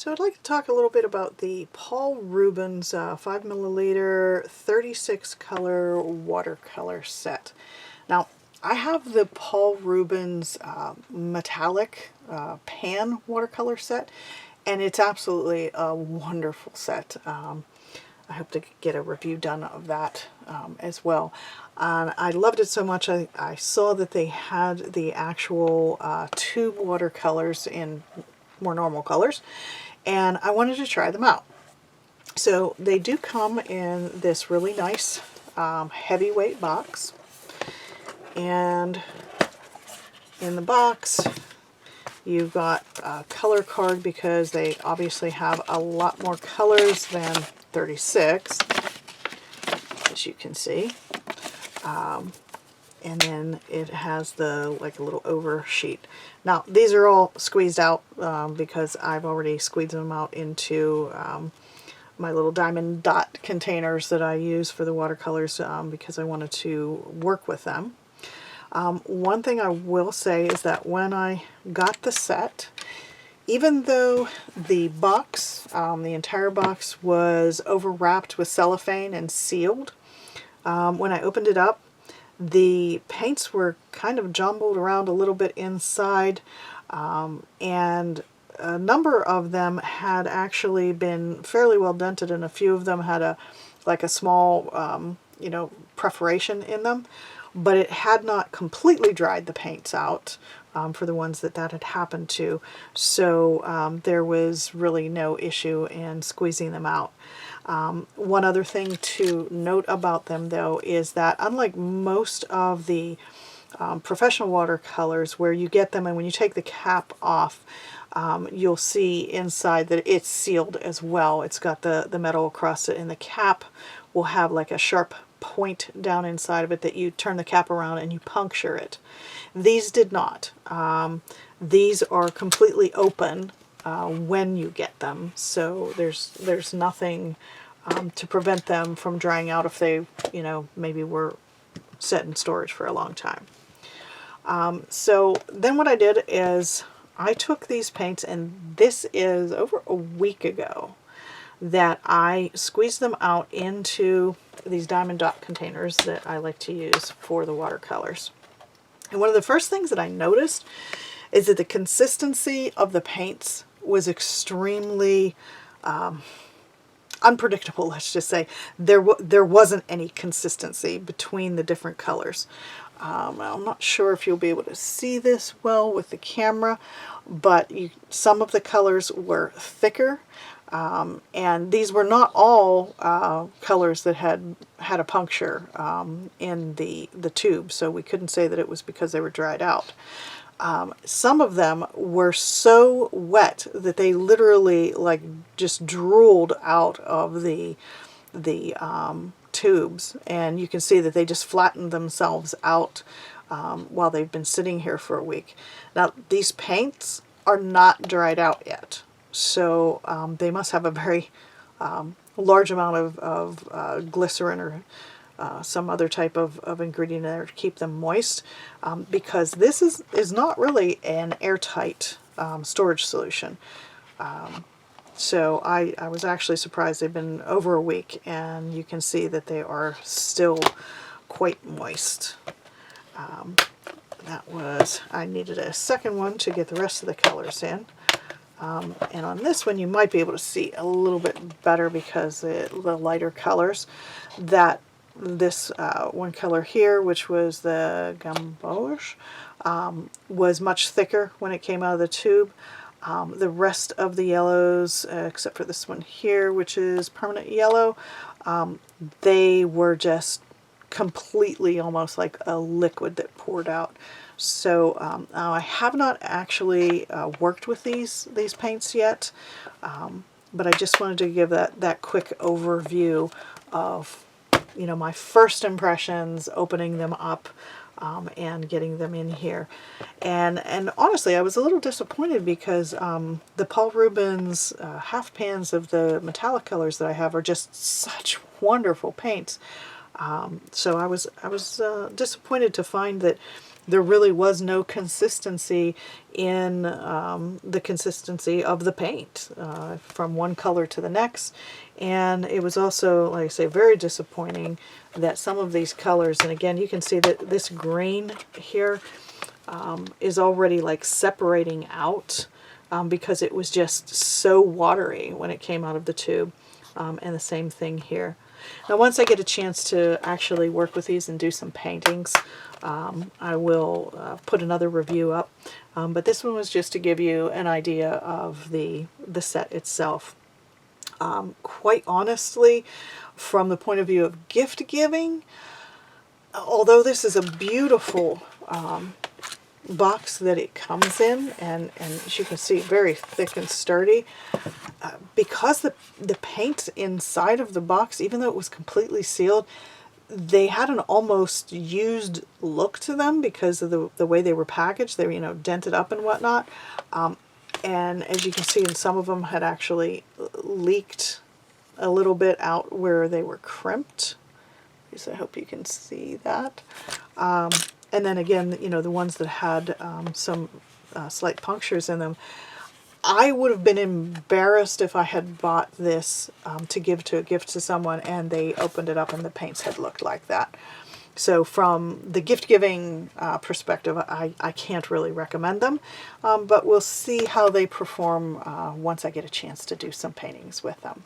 So I'd like to talk a little bit about the Paul Rubens 5 milliliter 36 color watercolor set. Now I have the Paul Rubens metallic pan watercolor set, and it's absolutely a wonderful set. I hope to get a review done of that as well. I loved it so much I saw that they had the actual tube watercolors in more normal colors, and I wanted to try them out. So they do come in this really nice heavyweight box, and in the box you've got a color card because they obviously have a lot more colors than 36, as you can see. And then it has the like a little over sheet. Now these are all squeezed out because I've already squeezed them out into my little diamond dot containers that I use for the watercolors because I wanted to work with them. One thing I will say is that when I got the set, even though the box, the entire box was overwrapped with cellophane and sealed, when I opened it up, the paints were kind of jumbled around a little bit inside, and a number of them had actually been fairly well dented, and a few of them had like a small, perforation in them, but it had not completely dried the paints out for the ones that had happened to, so there was really no issue in squeezing them out. One other thing to note about them, though, is that unlike most of the professional watercolors where you get them and when you take the cap off, you'll see inside that it's sealed as well. It's got the metal across it, and the cap will have like a sharp point down inside of it that you turn the cap around and you puncture it. These did not. These are completely open when you get them, so there's nothing to prevent them from drying out if they, maybe were set in storage for a long time. So then what I did is I took these paints, and this is over a week ago that I squeezed them out into these diamond dot containers that I like to use for the watercolors. And one of the first things that I noticed is that the consistency of the paints was extremely unpredictable, let's just say. There wasn't any consistency between the different colors. I'm not sure if you'll be able to see this well with the camera, but some of the colors were thicker, and these were not all colors that had a puncture in the tube, so we couldn't say that it was because they were dried out. Some of them were so wet that they literally like just drooled out of the tubes, and you can see that they just flattened themselves out while they've been sitting here for a week. Now these paints are not dried out yet, so they must have a very large amount of glycerin or some other type of ingredient in there to keep them moist, because this is not really an airtight storage solution. So I was actually surprised. They've been over a week, and you can see that they are still quite moist. I needed a second one to get the rest of the colors in. And on this one you might be able to see a little bit better because the lighter colors, that this one color here, which was the gamboge, was much thicker when it came out of the tube. The rest of the yellows, except for this one here, which is permanent yellow, they were just completely almost like a liquid that poured out. So I have not actually worked with these paints yet, but I just wanted to give that quick overview of my first impressions opening them up and getting them in here. And honestly, I was a little disappointed because the Paul Rubens half pans of the metallic colors that I have are just such wonderful paints. So I was disappointed to find that there really was no consistency in the consistency of the paint from one color to the next. And it was also, like I say, very disappointing that some of these colors, and again you can see that this green here is already like separating out because it was just so watery when it came out of the tube. And the same thing here. Now once I get a chance to actually work with these and do some paintings, I will put another review up. But this one was just to give you an idea of the set itself. Quite honestly, from the point of view of gift giving, although this is a beautiful box that it comes in, and as you can see, very thick and sturdy, because the paint inside of the box, even though it was completely sealed, they had an almost used look to them because of the way they were packaged. They were, you know, dented up and whatnot. And as you can see, and some of them had actually leaked a little bit out where they were crimped. So I hope you can see that. And then again, you know, the ones that had some slight punctures in them. I would have been embarrassed if I had bought this to give to a gift to someone and they opened it up and the paints had looked like that. So from the gift giving perspective, I can't really recommend them, but we'll see how they perform once I get a chance to do some paintings with them.